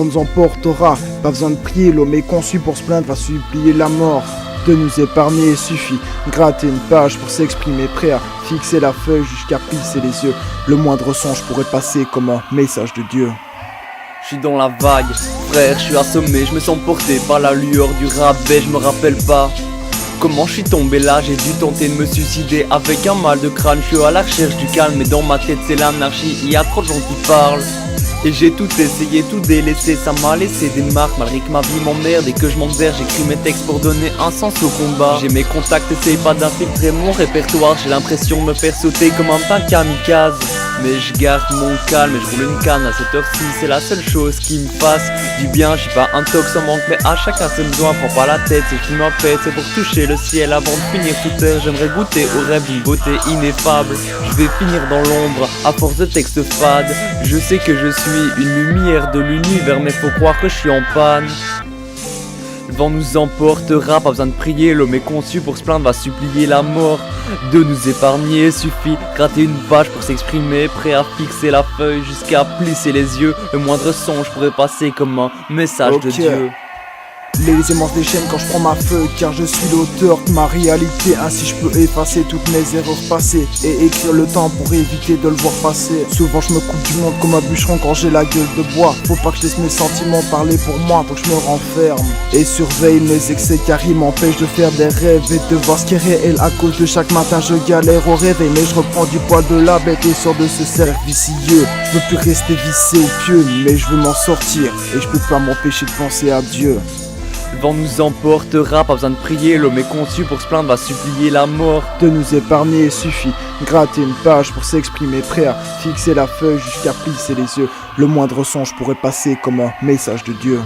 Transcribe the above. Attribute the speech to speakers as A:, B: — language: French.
A: vent nous emportera. Pas besoin de prier, l'homme est conçu pour se plaindre, va supplier la mort. De nous épargner, suffit gratter une page pour s'exprimer, prêt à fixer la feuille jusqu'à plisser les yeux. Le moindre songe pourrait passer comme un message de Dieu.
B: Je suis dans la vague, frère, je suis assommé, je me sens porté par la lueur du rabais, je me rappelle pas comment je suis tombé là, j'ai dû tenter de me suicider avec un mal de crâne, je suis à la recherche du calme, mais dans ma tête c'est l'anarchie, il y a trop de gens qui parlent. Et j'ai tout essayé, tout délaissé, ça m'a laissé des marques malgré que ma vie m'emmerde et que je m'emmerde. J'écris mes textes pour donner un sens au combat. J'ai mes contacts, essaye pas d'infiltrer mon répertoire. J'ai l'impression de me faire sauter comme un pain kamikaze. Mais je garde mon calme et je roule une canne à cette heure-ci. C'est la seule chose qui me fasse du bien. Je suis pas un tox en manque, mais à chacun ses besoins. Prends pas la tête, c'est ce qui m'empête. C'est pour toucher le ciel avant de finir sous terre. J'aimerais goûter au rêve d'une beauté ineffable. Je vais finir dans l'ombre à force de textes fades. Je sais que je suis une lumière de l'univers, mais faut croire que je suis en panne. Le vent nous emportera, pas besoin de prier, l'homme est conçu pour se plaindre, va supplier la mort. De nous épargner, suffit gratter une page pour s'exprimer, prêt à fixer la feuille jusqu'à plisser les yeux. Le moindre songe pourrait passer comme un message de Dieu.
A: Les aimances déchaînent quand je prends ma feuille, car je suis l'auteur de ma réalité. Ainsi je peux effacer toutes mes erreurs passées et écrire le temps pour éviter de le voir passer. Souvent je me coupe du monde comme un bûcheron quand j'ai la gueule de bois. Faut pas que je laisse mes sentiments parler pour moi, faut que je me renferme et surveille mes excès car ils m'empêchent de faire des rêves et de voir ce qui est réel. À cause de chaque matin je galère au réveil, mais je reprends du poil de la bête et sors de ce cercle vicieux. Je veux plus rester vissé au pieu, mais je veux m'en sortir et je peux pas m'empêcher de penser à Dieu.
B: Le vent nous emportera, pas besoin de prier, l'homme est conçu pour se plaindre, va supplier la mort.
A: De nous épargner, suffit gratter une page pour s'exprimer, prêt à fixer la feuille jusqu'à plisser les yeux. Le moindre songe pourrait passer comme un message de Dieu.